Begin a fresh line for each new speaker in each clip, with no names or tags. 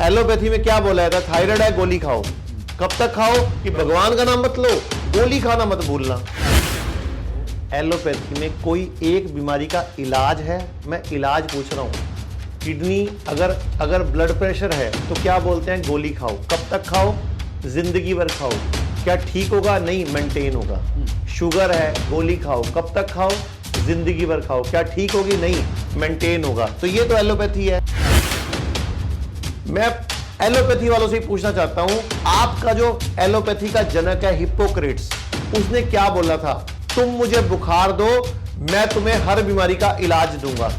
Allopathy में क्या बोला जाता है? थायराइड है, गोली खाओ। कब तक खाओ? कि भगवान का नाम मत लो, गोली खाना मत भूलना। एलोपैथी में कोई एक बीमारी का इलाज है? मैं इलाज पूछ रहा हूं। किडनी अगर ब्लड प्रेशर है तो क्या बोलते हैं? गोली खाओ। कब तक खाओ? जिंदगी भर खाओ। क्या ठीक होगा? नहीं, मेंटेन होगा। शुगर है, गोली खाओ। कब तक खाओ? जिंदगी भर खाओ। क्या ठीक होगी? नहीं, मेंटेन होगा। तो ये तो एलोपैथी है। मैं एलोपैथी वालों से ही पूछना चाहता हूं, आपका जो एलोपैथी का जनक है हिप्पोक्रेट्स, उसने क्या बोला था? तुम मुझे बुखार दो, मैं तुम्हें हर बीमारी का इलाज दूंगा।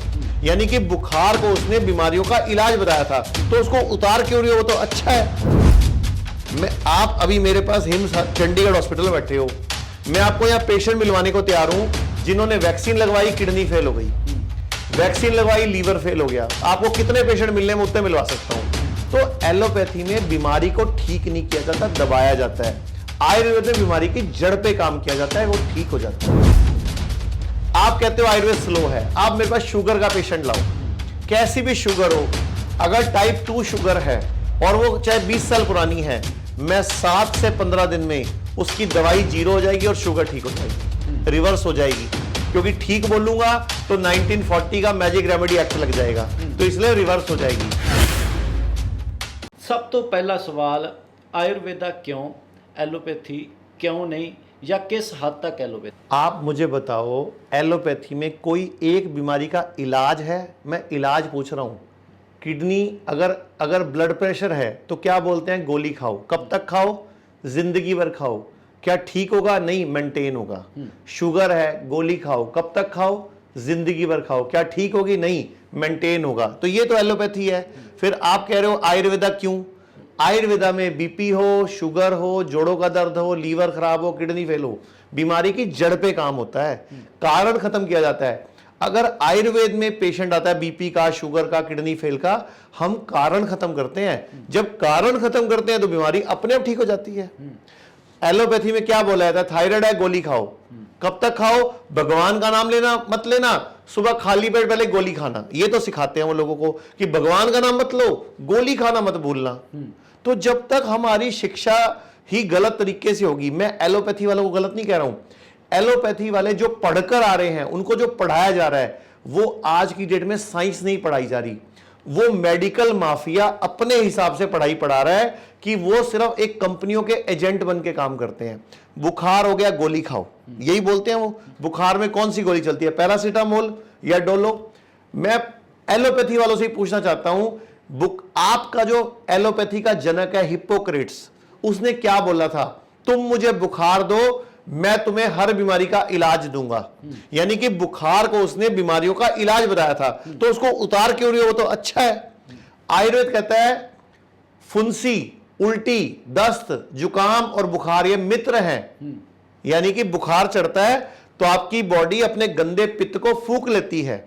यानी कि बुखार को उसने बीमारियों का इलाज बताया था, तो उसको उतार क्यों रही हो? वो तो अच्छा है। आप अभी मेरे पास हिम्स चंडीगढ़ हॉस्पिटल में बैठे हो, मैं आपको यहां पेशेंट मिलवाने को तैयार हूं जिन्होंने वैक्सीन लगवाई, किडनी फेल हो गई, वैक्सीन लगवाई, लीवर फेल हो गया। आपको कितने पेशेंट मिलने में उतने मिलवा सकता हूं। तो एलोपैथी में बीमारी को ठीक नहीं किया जाता, दबाया जाता है। आयुर्वेद में बीमारी की जड़ पे काम किया जाता है, वो ठीक हो जाता है। आप कहते हो आयुर्वेद स्लो है, आप मेरे पास शुगर का पेशेंट लाओ, कैसी भी शुगर हो, अगर टाइप 2 शुगर है और वो चाहे 20 साल पुरानी है, मैं 7 से 15 दिन में उसकी दवाई जीरो हो जाएगी और शुगर ठीक हो जाएगी, रिवर्स हो जाएगी। क्योंकि ठीक बोलूंगा तो 1940 का मैजिक रेमेडी एक्ट लग जाएगा, तो इसलिए रिवर्स हो जाएगी।
सब तो पहला सवाल, आयुर्वेदा क्यों, एलोपैथी क्यों नहीं, या किस हद तक एलोपैथी?
आप मुझे बताओ, एलोपैथी में कोई एक बीमारी का इलाज है? मैं इलाज पूछ रहा हूं। किडनी अगर ब्लड प्रेशर है तो क्या बोलते हैं? गोली खाओ। कब तक खाओ? जिंदगी भर खाओ। क्या ठीक होगा? नहीं, मेंटेन होगा। शुगर है, गोली खाओ। कब तक खाओ? जिंदगी भर खाओ। क्या ठीक होगी? नहीं, मेंटेन होगा। तो ये तो एलोपैथी है। फिर आप कह रहे हो आयुर्वेदा क्यों? आयुर्वेदा में बीपी हो, शुगर हो, जोड़ों का दर्द हो, लीवर खराब हो, किडनी फेल हो, बीमारी की जड़ पे काम होता है, कारण खत्म किया जाता है। अगर आयुर्वेद में पेशेंट आता है बीपी का, शुगर का, किडनी फेल का, हम कारण खत्म करते हैं। जब कारण खत्म करते हैं तो बीमारी अपने आप ठीक हो जाती है। एलोपैथी में क्या बोला जाता है? थायराइड है, गोली खाओ। कब तक खाओ? भगवान का नाम लेना मत लेना, सुबह खाली पेट पहले गोली खाना। ये तो सिखाते हैं वो लोगों को कि भगवान का नाम मत लो, गोली खाना मत भूलना। तो जब तक हमारी शिक्षा ही गलत तरीके से होगी, मैं एलोपैथी वालों को गलत नहीं कह रहा हूं, एलोपैथी वाले जो पढ़कर आ रहे हैं उनको जो पढ़ाया जा रहा है वो आज की डेट में साइंस नहीं पढ़ाई जा रही, वो मेडिकल माफिया अपने हिसाब से पढ़ाई पढ़ा रहा है कि वो सिर्फ एक कंपनियों के एजेंट बन के काम करते हैं। बुखार हो गया, गोली खाओ, यही बोलते हैं वो। बुखार में कौन सी गोली चलती है? पैरासीटामोल या डोलो। मैं एलोपैथी वालों से ही पूछना चाहता हूं, आपका जो एलोपैथी का जनक है हिप्पोक्रेट्स, उसने क्या बोला था? तुम मुझे बुखार दो, मैं तुम्हें हर बीमारी का इलाज दूंगा। यानी कि बुखार को उसने बीमारियों का इलाज बताया था, तो उसको उतार क्यों रही हो? वो तो अच्छा है। आयुर्वेद कहता है फुंसी, उल्टी, दस्त, जुकाम और बुखार ये मित्र हैं। यानी कि बुखार चढ़ता है तो आपकी बॉडी अपने गंदे पित्त को फूंक लेती है,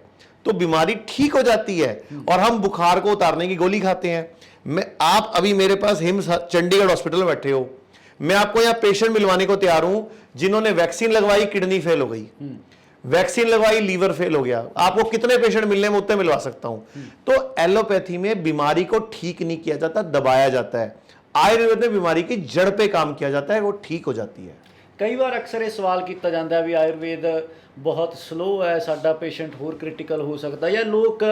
तो बीमारी ठीक हो जाती है और हम बुखार को उतारने की गोली खाते हैं। आप अभी मेरे पास हिम्स चंडीगढ़ हॉस्पिटल में बैठे हो, मैं आपको यहां पेशेंट मिलवाने को तैयार हूं जिन्होंने वैक्सीन लगवाई, किडनी फेल हो गई, वैक्सीन लगवाई, लीवर फेल हो गया। आपको कितने पेशेंट मिलने में उतने मिलवा सकता हूं। तो एलोपैथी में बीमारी को ठीक नहीं किया जाता, दबाया जाता है। आयुर्वेद में बीमारी की जड़ पे काम किया जाता है, वो ठीक हो जाती है।
कई बार अक्सर ये सवाल किया जाता है भी आयुर्वेद बहुत स्लो है, साडा पेशेंट होर क्रिटिकल हो सकता, या लोग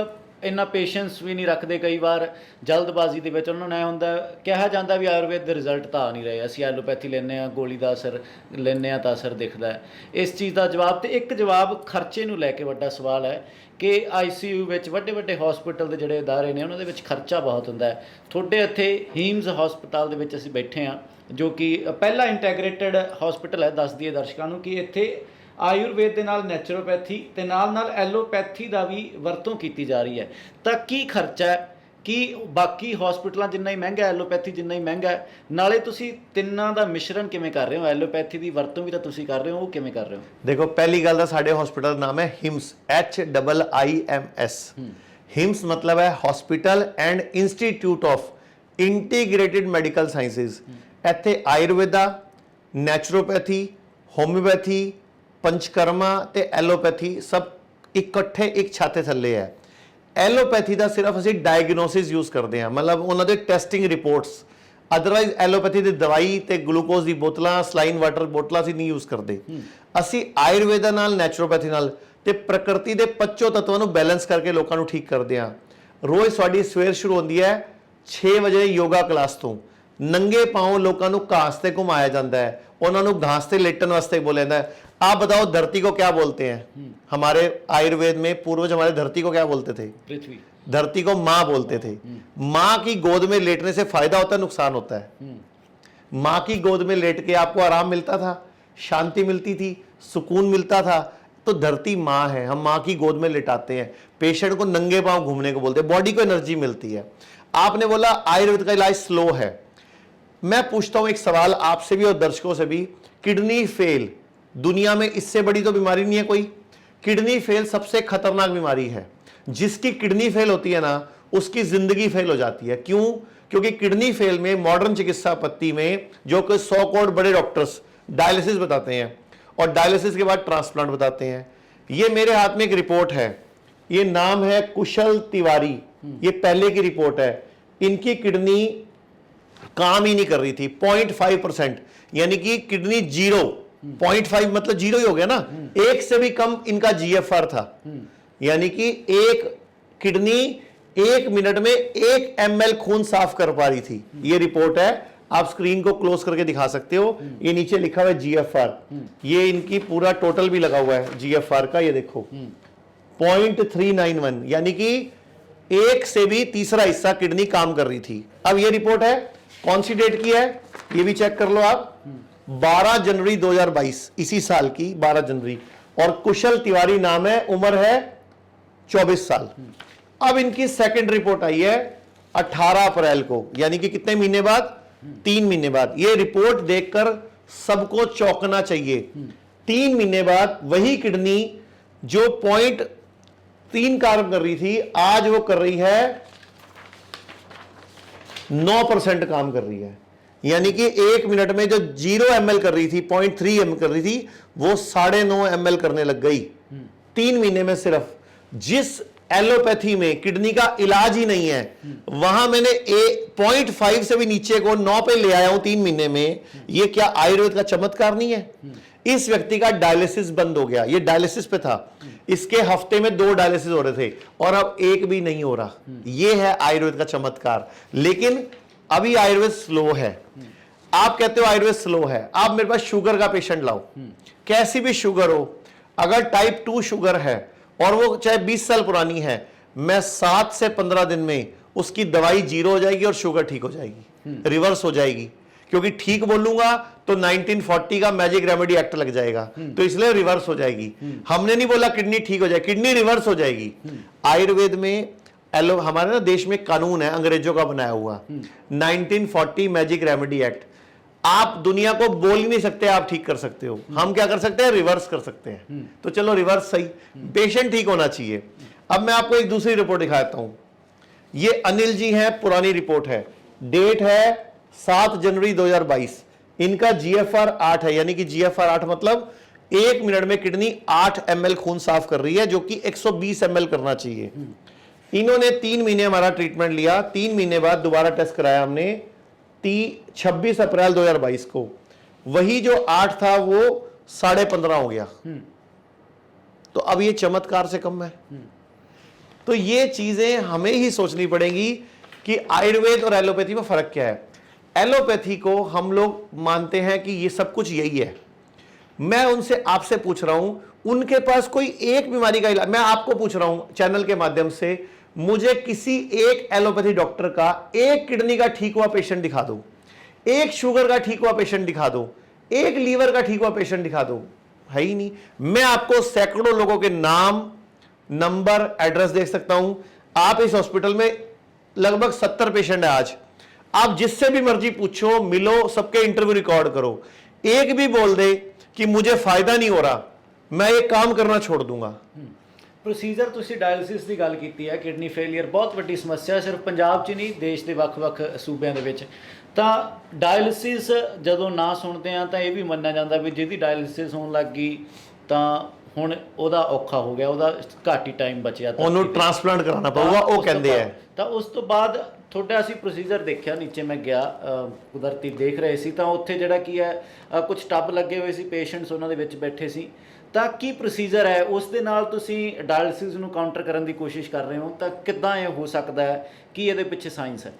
इन्ना पेशेंस भी नहीं रखते। कई बार जल्दबाजी के उन्होंने होंदा कहा जाता भी आयुर्वेद के रिजल्ट तो आ नहीं रहे, असीं एलोपैथी लेने गोली का असर लेने तो असर दिखता है। इस चीज़ का जवाब तो एक जवाब खर्चे नूं लैके वड्डा सवाल है कि ICU वड्डे वड्डे हॉस्पिटल के जोड़े अदारे ने उन्होंने खर्चा बहुत होंदा है। थोड़े इत्थे हीम्स हॉस्पिटल के असीं बैठे हाँ, जो कि पहला इंटैग्रेटेड हॉस्पिटल है। दस दिए दर्शकों को कि इत्थे आयुर्वेद के नाल नैचुरोपैथी ते नाल एलोपैथी का भी वरतों की जा रही है। तो की खर्चा है कि बाकी हॉस्पिटलों जिन्ना ही महंगा एलोपैथी जिन्ना ही महंगा है, नाले तुसी तिन्नां दा मिश्रण किवें कर रहे हो? एलोपैथी की वरतों भी तो तुसी कर रहे हो, वो किवें कर रहे हो?
देखो, पहली गल तां साडे हॉस्पिटल का नाम है हिम्स, HIIMS। हिम्स मतलब है hospital and institute of integrated medical sciences. इत्थे आयुर्वेदा, नैचुरोपैथी, होम्योपैथी, पंचकर्मा ते एलोपैथी सब इकट्ठे एक छाते थल्ले है। ਐਲੋਪੈਥੀ ਦਾ ਸਿਰਫ ਅਸੀਂ ਡਾਇਗਨੋਸਿਸ ਯੂਜ਼ ਕਰਦੇ ਹਾਂ, ਮਤਲਬ ਉਹਨਾਂ ਦੇ ਟੈਸਟਿੰਗ ਰਿਪੋਰਟਸ। ਅਦਰਵਾਈਜ਼ ਐਲੋਪੈਥੀ ਦੀ ਦਵਾਈ ਤੇ ਗਲੂਕੋਜ਼ ਦੀ ਬੋਤਲਾਂ, ਸਲਾਈਨ ਵਾਟਰ ਬੋਤਲਾਂ ਅਸੀਂ ਨਹੀਂ ਯੂਜ਼ ਕਰਦੇ। ਅਸੀਂ ਆਯੁਰਵੇਦਾ ਨਾਲ, ਨੈਚੁਰੋਪੈਥੀ ਨਾਲ ਤੇ ਪ੍ਰਕਿਰਤੀ ਦੇ ਪੰਚੋ ਤੱਤਾਂ ਨੂੰ ਬੈਲੈਂਸ ਕਰਕੇ ਲੋਕਾਂ ਨੂੰ ਠੀਕ ਕਰਦੇ ਹਾਂ। ਰੋਜ਼ ਸਾਡੀ ਸਵੇਰ ਸ਼ੁਰੂ ਹੁੰਦੀ ਹੈ 6 ਵਜੇ ਯੋਗਾ ਕਲਾਸ ਤੋਂ। ਨੰਗੇ ਪਾँव ਲੋਕਾਂ ਨੂੰ ਘਾਸ ਤੇ ਘੁਮਾਇਆ ਜਾਂਦਾ ਹੈ, ਉਹਨਾਂ ਨੂੰ घास ਤੇ लेटन वास्ते बोला जाता है। आप बताओ धरती को क्या बोलते हैं? हमारे आयुर्वेद में पूर्वज हमारे धरती को क्या बोलते थे?
पृथ्वी।
धरती को माँ बोलते थे। माँ की गोद में लेटने से फायदा होता है, नुकसान होता है? माँ की गोद में लेट के आपको आराम मिलता था, शांति मिलती थी, सुकून मिलता था। तो धरती माँ है, हम माँ की गोद में लेटाते हैं। पेशेंट को नंगे पाँव घूमने को बोलते हैं, बॉडी को एनर्जी मिलती है। आपने बोला आयुर्वेद का इलाज स्लो है। मैं पूछता हूं एक सवाल आपसे भी और दर्शकों से भी, किडनी फेल दुनिया में इससे बड़ी तो बीमारी नहीं है कोई। किडनी फेल सबसे खतरनाक बीमारी है। जिसकी किडनी फेल होती है ना, उसकी जिंदगी फेल हो जाती है। क्यों? क्योंकि किडनी फेल में मॉडर्न चिकित्सा पद्धति में जो कि 100 करोड़ बड़े डॉक्टर्स डायलिसिस बताते हैं और डायलिसिस के बाद ट्रांसप्लांट बताते हैं। ये मेरे हाथ में एक रिपोर्ट है, ये नाम है कुशल तिवारी, ये पहले की रिपोर्ट है। इनकी किडनी काम ही नहीं कर रही थी, 0.5%, यानी कि किडनी जीरो। 0.5 मतलब जीरो ही हो गया ना, एक से भी कम इनका जीएफआर था। यानी कि एक किडनी 1 मिनट में 1 ml खून साफ कर पा रही थी। ये रिपोर्ट है, आप स्क्रीन को क्लोज करके दिखा सकते हो। ये नीचे लिखा हुआ है जीएफआर, ये इनकी पूरा टोटल भी लगा हुआ है जीएफआर का, ये देखो 0.391, यानी कि एक से भी तीसरा हिस्सा किडनी काम कर रही थी। अब ये रिपोर्ट है, कौन सी डेट की है ये भी चेक कर लो आप, 12 जनवरी 2022, इसी साल की 12 जनवरी। और कुशल तिवारी नाम है, उम्र है 24 साल। अब इनकी सेकंड रिपोर्ट आई है 18 अप्रैल को, यानी कि कितने महीने बाद? 3 महीने बाद। ये रिपोर्ट देखकर सबको चौंकना चाहिए। 3 महीने बाद वही किडनी जो 0.3 कार्य कर रही थी, आज वो कर रही है 9% काम कर रही है। यानी कि 1 मिनट में जो 0 ml कर रही थी, 0.3 ml कर रही थी, वो 9.5 ml करने लग गई 3 महीने में सिर्फ। जिस एलोपैथी में किडनी का इलाज ही नहीं है, वहां मैंने 0.5 से भी नीचे को 9 पे ले आया हूं 3 महीने में। ये क्या आयुर्वेद का चमत्कार नहीं है? इस व्यक्ति का डायलिसिस बंद हो गया, ये डायलिसिस पे था, इसके हफ्ते में 2 डायलिसिस हो रहे थे और अब 1 भी नहीं हो रहा। ये है आयुर्वेद का चमत्कार। लेकिन अभी आयुर्वेद स्लो है। आप कहते हो आयुर्वेद स्लो है, आप मेरे पास शुगर का पेशेंट लाओ, कैसी भी शुगर हो, अगर टाइप 2 शुगर है और वो चाहे 20 साल पुरानी है, मैं 7 से 15 दिन में उसकी दवाई 0 हो जाएगी और शुगर ठीक हो जाएगी, रिवर्स हो जाएगी। क्योंकि ठीक बोलूंगा तो 1940 का मैजिक रेमेडी एक्ट लग जाएगा, तो इसलिए रिवर्स हो जाएगी। हमने नहीं बोला किडनी ठीक हो जाएगी, किडनी रिवर्स हो जाएगी। आयुर्वेद में हमारे ना देश में कानून है, अंग्रेजों का बनाया हुआ 1940 मैजिक रेमेडी एक्ट। आप दुनिया को बोल ही नहीं सकते आप ठीक कर सकते हो, हम क्या कर सकते हैं? रिवर्स कर सकते हैं। तो चलो रिवर्स सही, पेशेंट ठीक होना चाहिए। अब मैं आपको एक दूसरी रिपोर्ट दिखाता हूं। ये अनिल जी हैं, पुरानी रिपोर्ट है, डेट है 7 जनवरी 2022। इनका जीएफआर 8 है, यानी कि जीएफआर 8 मतलब 1 मिनट में किडनी 8 ml खून साफ कर रही है, जो कि 120 ml करना चाहिए। इन्होंने 3 महीने हमारा ट्रीटमेंट लिया। 3 महीने बाद दोबारा टेस्ट कराया हमने 26 अप्रैल 2022 को। वही जो 8 था वो 15.5 हो गया। तो अब ये चमत्कार से कम है। तो ये चीजें हमें ही सोचनी पड़ेंगी कि आयुर्वेद और एलोपैथी में फर्क क्या है। एलोपैथी को हम लोग मानते हैं कि ये सब कुछ यही है। मैं उनसे आपसे पूछ रहा हूं, उनके पास कोई एक बीमारी का इलाज, मैं आपको पूछ रहा हूं चैनल के माध्यम से, मुझे किसी एक एलोपैथी डॉक्टर का एक किडनी का ठीक हुआ पेशेंट दिखा दो, एक शुगर का ठीक हुआ पेशेंट दिखा दो, एक लीवर का ठीक हुआ पेशेंट दिखा दो, है ही नहीं। मैं आपको सैकड़ों लोगों के नाम, नंबर, एड्रेस दे सकता हूं। आप इस हॉस्पिटल में लगभग 70 पेशेंट है आज, आप जिससे भी मर्जी पूछो, मिलो, सबके इंटरव्यू रिकॉर्ड करो, एक भी बोल दे कि मुझे फायदा नहीं हो रहा, मैं ये काम करना छोड़ दूंगा।
ਪ੍ਰੋਸੀਜਰ ਤੁਸੀਂ ਡਾਇਲਿਸਿਸ ਦੀ ਗੱਲ ਕੀਤੀ ਹੈ, ਕਿਡਨੀ ਫੇਲੀਅਰ ਬਹੁਤ ਵੱਡੀ ਸਮੱਸਿਆ ਸਿਰਫ ਪੰਜਾਬ 'ਚ ਨਹੀਂ, ਦੇਸ਼ ਦੇ ਵੱਖ-ਵੱਖ ਸੂਬਿਆਂ ਦੇ ਵਿੱਚ। ਤਾਂ ਡਾਇਲਿਸਿਸ ਜਦੋਂ ਨਾ ਸੁਣਦੇ ਆ ਤਾਂ ਇਹ ਵੀ ਮੰਨਿਆ ਜਾਂਦਾ ਵੀ ਜਿਹਦੀ ਡਾਇਲਿਸਿਸ ਹੋਣ ਲੱਗ ਗਈ ਤਾਂ ਹੁਣ ਉਹਦਾ ਔਖਾ ਹੋ ਗਿਆ, ਉਹਦਾ ਘੱਟ ਹੀ ਟਾਈਮ ਬਚਿਆ ਤਾਂ
ਉਹਨੂੰ ਟ੍ਰਾਂਸਪਲਾਂਟ ਕਰਾਉਣਾ ਪਊਗਾ, ਉਹ ਕਹਿੰਦੇ ਆ।
ਤਾਂ ਉਸ ਤੋਂ ਬਾਅਦ ਤੁਹਾਡਾ ਅਸੀਂ ਪ੍ਰੋਸੀਜਰ ਦੇਖਿਆ, ਨੀਚੇ ਮੈਂ ਗਿਆ ਕੁਦਰਤੀ ਦੇਖ ਰਹੇ ਸੀ ਤਾਂ ਉੱਥੇ ਜਿਹੜਾ ਕੀ ਹੈ ਕੁਝ ਟੱਬ ਲੱਗੇ ਹੋਏ ਸੀ, ਪੇਸ਼ੈਂਟਸ ਉਹਨਾਂ ਦੇ ਵਿੱਚ ਬੈਠੇ ਸੀ। ਤਾਂ ਕੀ ਪ੍ਰੋਸੀਜਰ ਹੈ ਉਸ ਦੇ ਨਾਲ ਤੁਸੀਂ ਡਾਇਲਿਸਿਸ ਨੂੰ ਕਾਊਂਟਰ ਕਰਨ ਦੀ ਕੋਸ਼ਿਸ਼ ਕਰ ਰਹੇ ਹੋ, ਤਾਂ ਕਿੱਦਾਂ ਇਹ ਹੋ ਸਕਦਾ ਹੈ, ਕੀ ਇਹਦੇ ਪਿੱਛੇ ਸਾਇੰਸ ਹੈ?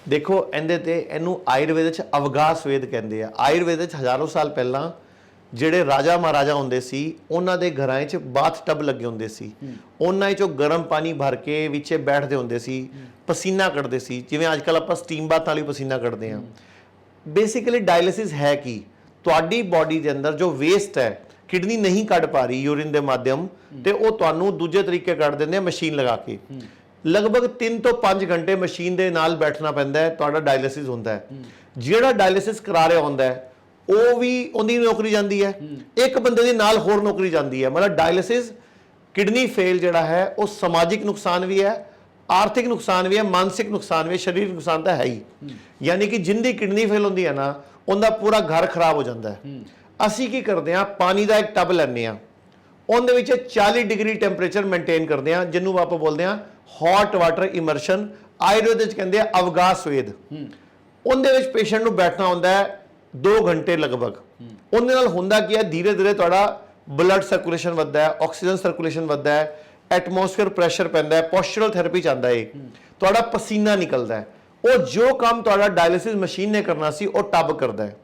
ਦੇਖੋ, ਇਹਨੂੰ ਆਯੁਰਵੇਦ 'ਚ ਅਵਗਾਸ ਵੇਦ ਕਹਿੰਦੇ ਆ। ਆਯੁਰਵੇਦ 'ਚ ਹਜ਼ਾਰਾਂ ਸਾਲ ਪਹਿਲਾਂ ਜਿਹੜੇ ਰਾਜਾ ਮਹਾਰਾਜਾ ਹੁੰਦੇ ਸੀ, ਉਹਨਾਂ ਦੇ ਘਰਾਂ 'ਚ ਬਾਥ ਟੱਬ ਲੱਗੇ ਹੁੰਦੇ ਸੀ। ਉਹਨਾਂ 'ਚੋਂ ਗਰਮ ਪਾਣੀ ਭਰ ਕੇ ਵਿੱਚੇ ਬੈਠਦੇ ਹੁੰਦੇ ਸੀ, ਪਸੀਨਾ ਕੱਢਦੇ ਸੀ, ਜਿਵੇਂ ਅੱਜ ਕੱਲ੍ਹ ਆਪਾਂ ਸਟੀਮ ਬਾਥ ਨਾਲ ਹੀ ਪਸੀਨਾ ਕੱਢਦੇ ਹਾਂ। ਬੇਸਿਕਲੀ ਡਾਇਲਿਸਿਸ ਹੈ ਕੀ? ਤੁਹਾਡੀ ਬਾਡੀ ਦੇ ਅੰਦਰ ਜੋ ਵੇਸਟ ਹੈ, ਕਿਡਨੀ ਨਹੀਂ ਕੱਢ ਪਾ ਰਹੀ ਯੂਰਿਨ ਦੇ ਮਾਧਿਅਮ, ਤੇ ਉਹ ਤੁਹਾਨੂੰ ਦੂਜੇ ਤਰੀਕੇ ਕੱਢ ਦਿੰਦੇ ਆ ਮਸ਼ੀਨ ਲਗਾ ਕੇ। ਲਗਭਗ 3 ਤੋਂ 5 ਘੰਟੇ ਮਸ਼ੀਨ ਦੇ ਨਾਲ ਬੈਠਣਾ ਪੈਂਦਾ ਹੈ, ਤੁਹਾਡਾ ਡਾਇਲਿਸਿਸ ਹੁੰਦਾ ਹੈ। ਜਿਹੜਾ ਡਾਇਲਿਸਿਸ ਕਰਾ ਰਿਹਾ ਹੁੰਦਾ ਹੈ ਉਹ ਵੀ ਉਹਦੀ ਨੌਕਰੀ ਜਾਂਦੀ ਹੈ, ਇੱਕ ਬੰਦੇ ਦੇ ਨਾਲ ਹੋਰ ਨੌਕਰੀ ਜਾਂਦੀ ਹੈ। ਮਤਲਬ ਡਾਇਲਿਸਿਸ ਕਿਡਨੀ ਫੇਲ ਜਿਹੜਾ ਹੈ ਉਹ ਸਮਾਜਿਕ ਨੁਕਸਾਨ ਵੀ ਹੈ, ਆਰਥਿਕ ਨੁਕਸਾਨ ਵੀ ਹੈ, ਮਾਨਸਿਕ ਨੁਕਸਾਨ ਵੀ ਹੈ, ਸਰੀਰਕ ਨੁਕਸਾਨ ਤਾਂ ਹੈ ਹੀ। ਯਾਨੀ ਕਿ ਜਿੰਦੀ ਕਿਡਨੀ ਫੇਲ ਹੁੰਦੀ ਹੈ ਨਾ, ਉਹਦਾ ਪੂਰਾ ਘਰ ਖਰਾਬ ਹੋ ਜਾਂਦਾ ਹੈ। ਅਸੀਂ ਕੀ ਕਰਦੇ ਹਾਂ, ਪਾਣੀ ਦਾ ਇੱਕ ਟੱਬ ਲੈਂਦੇ ਹਾਂ, ਉਹਦੇ ਵਿੱਚ 40 ਡਿਗਰੀ ਟੈਂਪਰੇਚਰ ਮੇਨਟੇਨ ਕਰਦੇ ਹਾਂ, ਜਿਹਨੂੰ ਆਪਾਂ ਬੋਲਦੇ ਹਾਂ ਹੌਟ ਵਾਟਰ ਇਮਰਸ਼ਨ। ਆਯੁਰਵੇਦ ਵਿੱਚ ਕਹਿੰਦੇ ਆ ਅਵਗਾਸ ਵੇਦ। ਉਹਦੇ ਵਿੱਚ ਪੇਸ਼ੈਂਟ ਨੂੰ ਬੈਠਣਾ ਹੁੰਦਾ ਹੈ 2 ਘੰਟੇ ਲਗਭਗ। ਉਹਦੇ ਨਾਲ ਹੁੰਦਾ ਕੀ ਹੈ, ਧੀਰੇ ਧੀਰੇ ਤੁਹਾਡਾ ਬਲੱਡ ਸਰਕੂਲੇਸ਼ਨ ਵੱਧਦਾ ਹੈ, ਆਕਸੀਜਨ ਸਰਕੂਲੇਸ਼ਨ ਵੱਧਦਾ ਹੈ, ਐਟਮੋਸਫੇਅਰ ਪ੍ਰੈਸ਼ਰ ਪੈਂਦਾ ਹੈ, ਪੋਸਚਰਲ ਥੈਰੇਪੀ ਚਾਹੁੰਦਾ ਹੈ, ਤੁਹਾਡਾ ਪਸੀਨਾ ਨਿਕਲਦਾ ਹੈ। ਉਹ ਜੋ ਕੰਮ ਤੁਹਾਡਾ ਡਾਇਲਿਸਿਸ ਮਸ਼ੀਨ ਨੇ ਕਰਨਾ ਸੀ ਉਹ ਟੱਬ ਕਰਦਾ ਹੈ।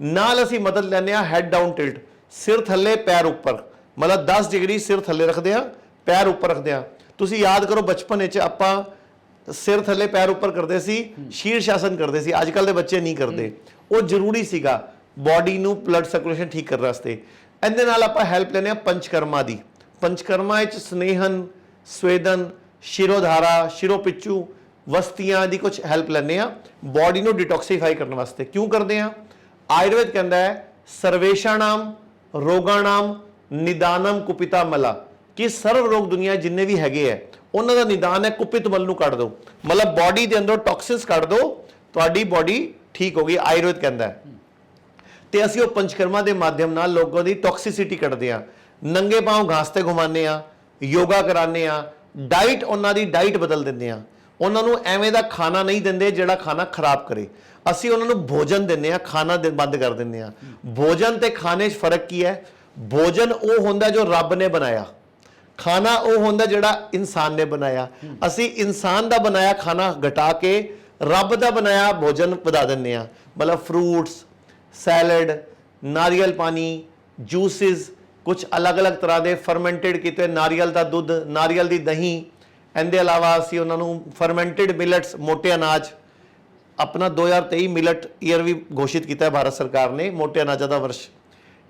ਨਾਲ ਅਸੀਂ ਮਦਦ ਲੈਂਦੇ ਹਾਂ ਹੈਡ ਡਾਊਨ ਟਿਲਟ, ਸਿਰ ਥੱਲੇ ਪੈਰ ਉੱਪਰ, ਮਤਲਬ 10 ਡਿਗਰੀ ਸਿਰ ਥੱਲੇ ਰੱਖਦੇ ਹਾਂ, ਪੈਰ ਉੱਪਰ ਰੱਖਦੇ ਹਾਂ। ਤੁਸੀਂ ਯਾਦ ਕਰੋ ਬਚਪਨ ਵਿੱਚ ਆਪਾਂ ਸਿਰ ਥੱਲੇ ਪੈਰ ਉੱਪਰ ਕਰਦੇ ਸੀ, ਸ਼ੀਰਸ਼ ਆਸਨ ਕਰਦੇ ਸੀ। ਅੱਜ ਕੱਲ੍ਹ ਦੇ ਬੱਚੇ ਨਹੀਂ ਕਰਦੇ। ਉਹ ਜ਼ਰੂਰੀ ਸੀਗਾ ਬਾਡੀ ਨੂੰ ਬਲੱਡ ਸਰਕੂਲੇਸ਼ਨ ਠੀਕ ਕਰਨ ਵਾਸਤੇ। ਇਹਦੇ ਨਾਲ ਆਪਾਂ ਹੈਲਪ ਲੈਂਦੇ ਹਾਂ ਪੰਚਕਰਮਾ ਦੀ। ਪੰਚਕਰਮਾ ਵਿੱਚ ਸਨੇਹਨ, ਸਵੇਦਨ, ਸ਼ਿਰੋਧਾਰਾ, ਸ਼ਿਰੋਪਿੱਚੂ, ਵਸਤੀਆਂ ਦੀ ਕੁਝ ਹੈਲਪ ਲੈਂਦੇ ਆ ਬਾਡੀ ਨੂੰ ਡਿਟੌਕਸੀਫਾਈ ਕਰਨ ਵਾਸਤੇ। ਕਿਉਂ ਕਰਦੇ ਆ? ਆਯੁਰਵੇਦ ਕਹਿੰਦਾ ਹੈ ਸਰਵੇਸ਼ਾਨਾਮ ਰੋਗਾਨਾਮ ਨਿਦਾਨਮ ਕੁਪਿਤਾ ਮਲਾ, ਕਿ ਸਰਵ ਰੋਗ ਦੁਨੀਆ ਜਿੰਨੇ ਵੀ ਹੈਗੇ ਆ ਉਹਨਾਂ ਦਾ ਨਿਦਾਨ ਹੈ ਕੁਪਿਤ ਮਲ ਨੂੰ ਕੱਢ ਦਿਓ। ਮਤਲਬ ਬਾਡੀ ਦੇ ਅੰਦਰੋਂ ਟੌਕਸਿਨਸ ਕੱਢ ਦਿਓ, ਤੁਹਾਡੀ ਬਾਡੀ ਠੀਕ ਹੋ ਗਈ, ਆਯੁਰਵੇਦ ਕਹਿੰਦਾ ਹੈ। ਤੇ ਅਸੀਂ ਉਹ ਪੰਚਕਰਮਾ ਦੇ ਮਾਧਿਅਮ ਨਾਲ ਲੋਕਾਂ ਦੀ ਟੌਕਸਿਸਿਟੀ ਕੱਢਦੇ ਆ। ਨੰਗੇ ਪਾँव ਘਾਸ ਤੇ ਘੁਮਾਉਂਦੇ ਆ, ਯੋਗਾ ਕਰਾਉਂਦੇ ਆ, ਡਾਈਟ ਉਹਨਾਂ ਦੀ ਡਾਈਟ ਬਦਲ ਦਿੰਦੇ ਆ। ਉਹਨਾਂ ਨੂੰ ਐਵੇਂ ਦਾ ਖਾਣਾ ਨਹੀਂ ਦਿੰਦੇ ਜਿਹੜਾ ਖਾਣਾ ਖਰਾਬ ਕਰੇ। ਅਸੀਂ ਉਹਨਾਂ ਨੂੰ ਭੋਜਨ ਦਿੰਦੇ ਆ, ਖਾਣਾ ਬੰਦ ਕਰ ਦਿੰਦੇ ਆ। ਭੋਜਨ ਤੇ ਖਾਣੇ 'ਚ ਫਰਕ ਕੀ ਹੈ? ਭੋਜਨ ਉਹ ਹੁੰਦਾ ਜੋ ਰੱਬ ਨੇ ਬਣਾਇਆ, ਖਾਣਾ ਉਹ ਹੁੰਦਾ ਜਿਹੜਾ ਇਨਸਾਨ ਨੇ ਬਣਾਇਆ। ਅਸੀਂ ਇਨਸਾਨ ਦਾ ਬਣਾਇਆ ਖਾਣਾ ਘਟਾ ਕੇ ਰੱਬ ਦਾ ਬਣਾਇਆ ਭੋਜਨ ਵਧਾ ਦਿੰਦੇ ਆ। ਮਤਲਬ ਫਰੂਟਸ, ਸੈਲਡ, ਨਾਰੀਅਲ ਪਾਣੀ, ਜੂਸਿਸ, ਕੁਝ ਅਲੱਗ-ਅਲੱਗ ਤਰ੍ਹਾਂ ਦੇ ਫਰਮੈਂਟਡ ਕੀਤੇ, ਨਾਰੀਅਲ ਦਾ ਦੁੱਧ, ਨਾਰੀਅਲ ਦੀ ਦਹੀਂ। ਇਹਦੇ ਇਲਾਵਾ ਅਸੀਂ ਉਹਨਾਂ ਨੂੰ ਫਰਮੈਂਟਡ ਮਿਲਟਸ, ਮੋਟੇ ਅਨਾਜ, ਆਪਣਾ 2023 ਮਿਲਟ ਈਅਰ ਵੀ ਘੋਸ਼ਿਤ ਕੀਤਾ ਹੈ ਭਾਰਤ ਸਰਕਾਰ ਨੇ, ਮੋਟੇ ਅਨਾਜਾਂ ਦਾ ਵਰਸ਼।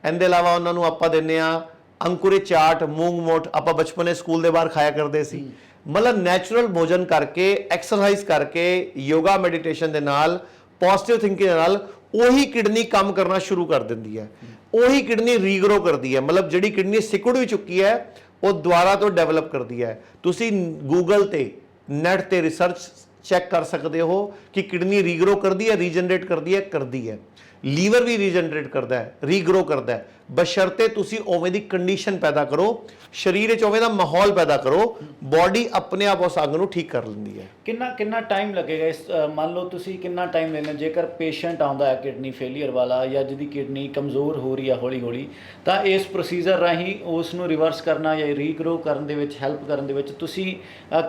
ਇਹਦੇ ਇਲਾਵਾ ਉਹਨਾਂ ਨੂੰ ਆਪਾਂ ਦਿੰਦੇ ਆ ਅੰਕੁਰਿਤ ਚਾਟ, ਮੂੰਗ ਮੋਠ, ਆਪਾਂ ਬਚਪਨੇ ਸਕੂਲ ਦੇ ਬਾਹਰ ਖਾਇਆ ਕਰਦੇ ਸੀ। ਮਤਲਬ ਨੈਚੁਰਲ ਭੋਜਨ ਕਰਕੇ, ਐਕਸਰਸਾਈਜ਼ ਕਰਕੇ, ਯੋਗਾ ਮੈਡੀਟੇਸ਼ਨ ਦੇ ਨਾਲ, ਪੋਜ਼ਿਟਿਵ ਥਿੰਕਿੰਗ ਦੇ ਨਾਲ ਉਹੀ ਕਿਡਨੀ ਕੰਮ ਕਰਨਾ ਸ਼ੁਰੂ ਕਰ ਦਿੰਦੀ ਹੈ। ਉਹੀ ਕਿਡਨੀ ਰੀਗਰੋ ਕਰਦੀ ਹੈ। ਮਤਲਬ ਜਿਹੜੀ ਕਿਡਨੀ ਸਿकुड़ ਵੀ ਚੁੱਕੀ ਹੈ ਉਹ ਦੁਬਾਰਾ ਤੋਂ ਡਿਵੈਲਪ ਕਰਦੀ ਹੈ। ਤੁਸੀਂ ਗੂਗਲ ਤੇ, ਨੈਟ ਤੇ ਰਿਸਰਚ ਚੈੱਕ ਕਰ ਸਕਦੇ ਹੋ ਕਿ ਕਿਡਨੀ ਰੀਗਰੋ ਕਰਦੀ ਹੈ, ਰੀਜਨਰੇਟ ਕਰਦੀ ਹੈ। ਲੀਵਰ ਵੀ ਰੀਜਨਰੇਟ ਕਰਦਾ ਹੈ, ਰੀਗਰੋ ਕਰਦਾ ਹੈ, ਬਸ਼ਰਤੇ ਤੁਸੀਂ ਉਵੇਂ ਦੀ ਕੰਡੀਸ਼ਨ ਪੈਦਾ ਕਰੋ, ਸਰੀਰ ਵਿੱਚ ਉਵੇਂ ਦਾ ਮਾਹੌਲ ਪੈਦਾ ਕਰੋ, ਬਾਡੀ ਆਪਣੇ ਆਪ ਉਸ ਅੰਗ ਨੂੰ ਠੀਕ ਕਰ ਲੈਂਦੀ ਹੈ।
ਕਿੰਨਾ ਟਾਈਮ ਲੱਗੇਗਾ ਇਸ, ਮੰਨ ਲਓ ਤੁਸੀਂ ਕਿੰਨਾ ਟਾਈਮ ਲੈਣਾ ਜੇਕਰ ਪੇਸ਼ੈਂਟ ਆਉਂਦਾ ਹੈ ਕਿਡਨੀ ਫੇਲੀਅਰ ਵਾਲਾ ਜਾਂ ਜਿਹਦੀ ਕਿਡਨੀ ਕਮਜ਼ੋਰ ਹੋ ਰਹੀ ਹੈ ਹੌਲੀ ਹੌਲੀ, ਤਾਂ ਇਸ ਪ੍ਰੋਸੀਜਰ ਰਾਹੀਂ ਉਸ ਨੂੰ ਰਿਵਰਸ ਕਰਨਾ ਜਾਂ ਰੀਗਰੋ ਕਰਨ ਦੇ ਵਿੱਚ ਹੈਲਪ ਕਰਨ ਦੇ ਵਿੱਚ ਤੁਸੀਂ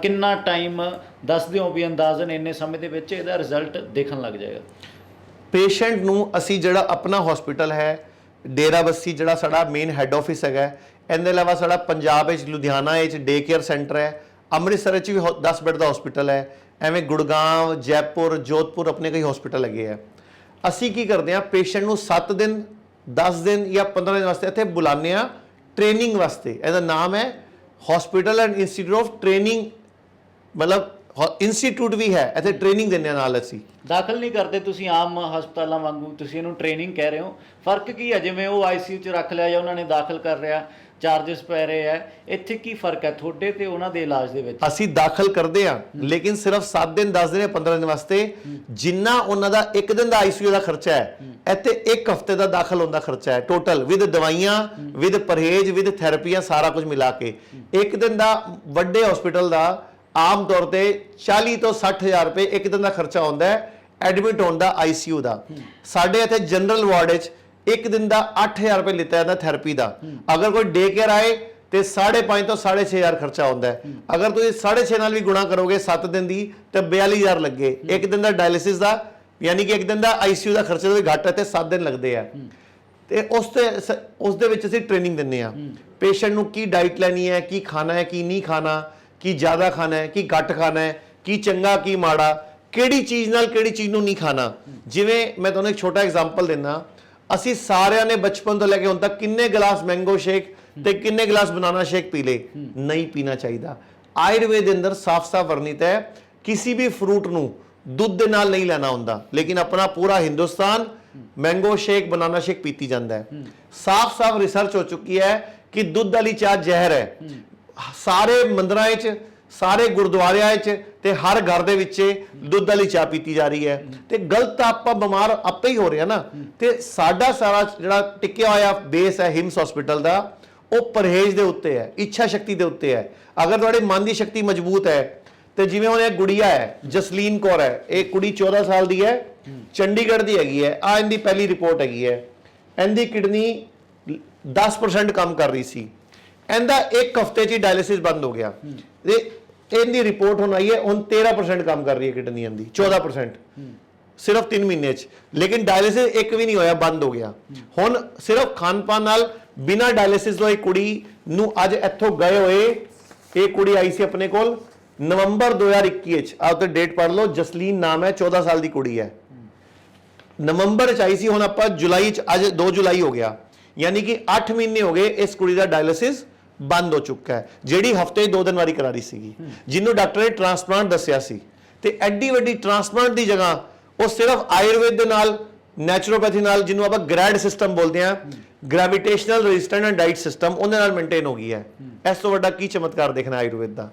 ਕਿੰਨਾ ਟਾਈਮ ਦੱਸਦੇ ਹੋ ਵੀ ਅੰਦਾਜ਼ਨ ਇੰਨੇ ਸਮੇਂ ਦੇ ਵਿੱਚ ਇਹਦਾ ਰਿਜ਼ਲਟ ਦੇਖਣ ਲੱਗ ਜਾਏਗਾ?
ਪੇਸ਼ੈਂਟ ਨੂੰ ਅਸੀਂ ਜਿਹੜਾ ਆਪਣਾ ਹਸਪੀਟਲ ਹੈ ਡੇਰਾ ਬੱਸੀ, ਜਿਹੜਾ ਸਾਡਾ ਮੇਨ ਹੈੱਡ ਆਫਿਸ ਹੈਗਾ, ਇਹਦੇ ਇਲਾਵਾ ਸਾਡਾ ਪੰਜਾਬ ਵਿੱਚ ਲੁਧਿਆਣਾ ਵਿੱਚ ਡੇ ਕੇਅਰ ਸੈਂਟਰ ਹੈ, ਅੰਮ੍ਰਿਤਸਰ ਵਿੱਚ ਵੀ 10 ਬੈੱਡ ਦਾ ਹਸਪੀਟਲ ਹੈ, ਐਵੇਂ ਗੁੜਗਾਂਵ, ਜੈਪੁਰ, ਜੋਧਪੁਰ ਆਪਣੇ ਕਈ ਹਸਪੀਟਲ ਹੈਗੇ ਆ। ਅਸੀਂ ਕੀ ਕਰਦੇ ਹਾਂ, ਪੇਸ਼ੈਂਟ ਨੂੰ 7 ਦਿਨ, 10 ਦਿਨ ਜਾਂ 15 ਦਿਨ ਵਾਸਤੇ ਇੱਥੇ ਬੁਲਾਉਂਦੇ ਹਾਂ ਟ੍ਰੇਨਿੰਗ ਵਾਸਤੇ। ਇਹਦਾ ਨਾਮ ਹੈ hospital and institute of training, ਮਤਲਬ ਇੰਸਟੀਟਿਊਟ ਵੀ ਹੈ, ਇੱਥੇ ਟ੍ਰੇਨਿੰਗ ਦਿੰਦੇ ਨਾਲ। ਅਸੀਂ
ਦਾਖਲ ਨਹੀਂ ਕਰਦੇ ਤੁਸੀਂ ਆਮ ਹਸਪਤਾਲਾਂ ਵਾਂਗੂ, ਤੁਸੀਂ ਇਹਨੂੰ ਟ੍ਰੇਨਿੰਗ ਕਹਿ ਰਹੇ ਹੋ। ਫਰਕ ਕੀ ਹੈ? ਜਿਵੇਂ ਉਹ ICU 'ਚ ਰੱਖ ਲਿਆ ਜਾਂ ਉਹਨਾਂ ਨੇ ਦਾਖਲ ਕਰ ਰਿਹਾ, ਚਾਰजेस ਪੈ ਰਹੇ ਹੈ, ਇੱਥੇ ਕੀ ਫਰਕ ਹੈ ਤੁਹਾਡੇ ਤੇ ਉਹਨਾਂ ਦੇ ਇਲਾਜ ਦੇ ਵਿੱਚ?
ਅਸੀਂ ਦਾਖਲ ਕਰਦੇ ਹਾਂ ਲੇਕਿਨ ਸਿਰਫ 7 ਦਿਨ 10 ਦਿਨ 15 ਦਿਨ ਵਾਸਤੇ, ਜਿੰਨਾ ਉਹਨਾਂ ਦਾ ਇੱਕ ਦਿਨ ਦਾ ਆਈਸੀਯੂ ਦਾ ਖਰਚਾ ਹੈ ਇੱਥੇ ਇੱਕ ਹਫਤੇ ਦਾ ਦਾਖਲ ਹੋਣ ਦਾ ਖਰਚਾ ਹੈ ਟੋਟਲ, ਵਿਦ ਦਵਾਈਆਂ ਵਿਦ ਪਰਹੇਜ਼ ਵਿਦ ਥੈਰੇਪੀਆਂ ਸਾਰਾ ਕੁਝ ਮਿਲਾ ਕੇ। ਇੱਕ ਦਿਨ ਦਾ ਵੱਡੇ ਹਸਪੀਟਲ ਦਾ ਆਮ ਤੌਰ ਤੇ 40 ਤੋਂ 60 ਹਜ਼ਾਰ ਰੁਪਏ ਇੱਕ ਦਿਨ ਦਾ ਖਰਚਾ ਹੁੰਦਾ ਹੈ ਐਡਮਿਟ ਹੋਣ ਦਾ ਆਈਸੀਯੂ ਦਾ। ਸਾਡੇ ਇੱਥੇ ਜਨਰਲ ਵਾਰਡ ਵਿੱਚ ਇੱਕ ਦਿਨ ਦਾ 8000 ਰੁਪਏ ਲਿੱਤਾ ਜਾਂਦਾ ਥੈਰੇਪੀ ਦਾ। ਅਗਰ ਕੋਈ ਡੇ ਕੇਅਰ ਆਏ ਤੇ 5.5 ਤੋਂ 6.5 ਖਰਚਾ ਹੁੰਦਾ ਹੈ। ਅਗਰ ਤੁਸੀਂ 6.5 ਨਾਲ ਵੀ ਗੁਣਾ ਕਰੋਗੇ 7 ਦਿਨ ਦੀ ਤੇ 42000 ਲੱਗੇ। ਇੱਕ ਦਿਨ ਦਾ ਡਾਇਲਿਸਿਸ ਦਾ ਯਾਨੀ ਕਿ ਇੱਕ ਦਿਨ ਦਾ ਆਈਸੀਯੂ ਦਾ ਖਰਚਾ ਵੀ ਘੱਟ ਹੈ ਤੇ 7 ਦਿਨ ਲੱਗਦੇ ਆ। ਤੇ ਉਸ ਦੇ ਵਿੱਚ ਅਸੀਂ ਟ੍ਰੇਨਿੰਗ ਦਿੰਦੇ ਆ ਪੇਸ਼ੈਂਟ ਨੂੰ, ਕੀ ਡਾਈਟ ਲੈਣੀ ਹੈ, ਕੀ ਖਾਣਾ ਹੈ, ਕੀ ਨਹੀਂ ਖਾਣਾ, ਕੀ ਜ਼ਿਆਦਾ ਖਾਣਾ ਹੈ, ਕੀ ਘੱਟ ਖਾਣਾ ਹੈ, ਕੀ ਚੰਗਾ ਕੀ ਮਾੜਾ, ਕਿਹੜੀ ਚੀਜ਼ ਨਾਲ ਕਿਹੜੀ ਚੀਜ਼ ਨੂੰ ਨਹੀਂ ਖਾਣਾ। ਜਿਵੇਂ ਮੈਂ ਤੁਹਾਨੂੰ ਇੱਕ ਛੋਟਾ ਐਗਜ਼ਾਮਪਲ ਦਿੰਦਾ, ਅਸੀਂ ਸਾਰਿਆਂ ਨੇ ਬਚਪਨ ਤੋਂ ਲੈ ਕੇ ਹੁਣ ਤੱਕ ਕਿੰਨੇ ਗਲਾਸ ਮੈਂਗੋ ਸ਼ੇਕ ਤੇ ਕਿੰਨੇ ਗਲਾਸ ਬਨਾਨਾ ਸ਼ੇਕ ਪੀ ਲਏ? ਨਹੀਂ ਪੀਣਾ ਚਾਹੀਦਾ। ਆਯੁਰਵੇਦ ਦੇ ਅੰਦਰ ਸਾਫ਼-ਸਾਫ਼ ਵਰਣਿਤ ਹੈ ਕਿਸੇ ਵੀ ਫਰੂਟ ਨੂੰ ਦੁੱਧ ਦੇ ਨਾਲ ਨਹੀਂ ਲੈਣਾ ਹੁੰਦਾ, ਲੇਕਿਨ ਆਪਣਾ ਪੂਰਾ Hindustan mango shake banana shake ਪੀਤੀ ਜਾਂਦਾ ਹੈ। ਸਾਫ਼-ਸਾਫ਼ ਰਿਸਰਚ ਹੋ ਚੁੱਕੀ ਹੈ ਕਿ ਦੁੱਧ ਵਾਲੀ ਚਾਹ ਜ਼ਹਿਰ ਹੈ। ਸਾਰੇ ਮੰਦਰਾਂ ਵਿੱਚ, ਸਾਰੇ ਗੁਰਦੁਆਰਿਆਂ ਵਿੱਚ ਤੇ ਹਰ ਘਰ ਦੇ ਵਿੱਚ ਦੁੱਧ ਵਾਲੀ ਚਾਹ ਪੀਤੀ ਜਾ ਰਹੀ ਹੈ ਤੇ ਗਲਤ ਆਪਾਂ ਬਿਮਾਰ ਆਪੇ ਹੀ ਹੋ ਰਹੇ ਆ ਨਾ। ਤੇ ਸਾਡਾ ਸਾਰਾ ਜਿਹੜਾ ਟਿਕਿਆ ਹੋਇਆ ਬੇਸ ਹੈ ਹਿਮਸ ਹਸਪੀਟਲ ਦਾ, ਉਹ ਪਰਹੇਜ਼ ਦੇ ਉੱਤੇ ਹੈ, ਇੱਛਾ ਸ਼ਕਤੀ ਦੇ ਉੱਤੇ ਹੈ। ਅਗਰ ਤੁਹਾਡੇ ਮਨ ਦੀ ਸ਼ਕਤੀ ਮਜ਼ਬੂਤ ਹੈ ਤੇ ਜਿਵੇਂ ਹੁਣ ਇਹ ਗੁੜੀਆ ਹੈ ਜਸਲੀਨ ਕੌਰ ਹੈ, ਇਹ ਕੁੜੀ 14 ਸਾਲ ਦੀ ਹੈ, ਚੰਡੀਗੜ੍ਹ ਦੀ ਹੈਗੀ ਹੈ। ਆ ਇਹਦੀ ਪਹਿਲੀ ਰਿਪੋਰਟ ਹੈਗੀ ਹੈ, ਇਹਦੀ ਕਿਡਨੀ 10% ਕੰਮ ਕਰ ਰਹੀ ਸੀ, ਇਹਦਾ ਇੱਕ ਹਫਤੇ 'ਚ ਹੀ ਡਾਇਲਿਸਿਸ ਬੰਦ ਹੋ ਗਿਆ। ਇਹਦੀ ਰਿਪੋਰਟ ਹੁਣ ਆਈ ਹੈ ਹੁਣ 13% ਕੰਮ ਕਰ ਰਹੀ ਹੈ ਕਿਡਨੀ ਇਹਦੀ, 14% ਸਿਰਫ 3 ਮਹੀਨੇ 'ਚ। ਲੇਕਿਨ ਡਾਇਲਿਸਿਸ ਇੱਕ ਵੀ ਨਹੀਂ ਹੋਇਆ, ਬੰਦ ਹੋ ਗਿਆ। ਹੁਣ ਸਿਰਫ ਖਾਣ ਪਾਣ ਨਾਲ ਬਿਨਾਂ ਡਾਇਲਿਸਿਸ ਤੋਂ ਇਹ ਕੁੜੀ ਨੂੰ ਅੱਜ ਇੱਥੋਂ ਗਏ ਹੋਏ, ਇਹ ਕੁੜੀ ਆਈ ਸੀ ਆਪਣੇ ਕੋਲ ਨਵੰਬਰ 2021 ਵਿੱਚ, ਆਪ ਤੇ ਡੇਟ ਪੜ੍ਹ ਲਓ, ਜਸਲੀਨ ਨਾਮ ਹੈ, 14 ਸਾਲ ਦੀ ਕੁੜੀ ਹੈ, ਨਵੰਬਰ 'ਚ ਆਈ ਸੀ। ਹੁਣ ਆਪਾਂ ਜੁਲਾਈ 'ਚ, ਅੱਜ 2 ਜੁਲਾਈ ਹੋ ਗਿਆ, ਯਾਨੀ ਕਿ 8 ਮਹੀਨੇ ਹੋ ਗਏ ਇਸ ਕੁੜੀ ਦਾ ਡਾਇਲਿਸਿਸ ਬੰਦ ਹੋ ਚੁੱਕਾ ਹੈ, ਜਿਹੜੀ ਹਫਤੇ 2 ਦਿਨ ਵਾਰੀ ਕਰਾ ਰਹੀ ਸੀਗੀ, ਜਿਹਨੂੰ ਡਾਕਟਰ ਨੇ ਟ੍ਰਾਂਸਪਲਾਂਟ ਦੱਸਿਆ ਸੀ। ਤੇ ਐਡੀ ਵੱਡੀ ਟ੍ਰਾਂਸਪਲਾਂਟ ਦੀ ਜਗ੍ਹਾ ਉਹ ਸਿਰਫ ਆਯੁਰਵੇਦ ਦੇ ਨਾਲ, ਨੈਚੁਰੋਪੈਥੀ ਨਾਲ, ਜਿਹਨੂੰ ਆਪਾਂ ਗ੍ਰੈਡ ਸਿਸਟਮ ਬੋਲਦੇ ਆ, gravitational resistant and diet system, ਉਹਦੇ ਨਾਲ ਮੇਨਟੇਨ ਹੋ ਗਈ ਹੈ। ਇਸ ਤੋਂ ਵੱਡਾ ਕੀ ਚਮਤਕਾਰ ਦੇਖਣਾ ਆਯੁਰਵੇਦ ਦਾ।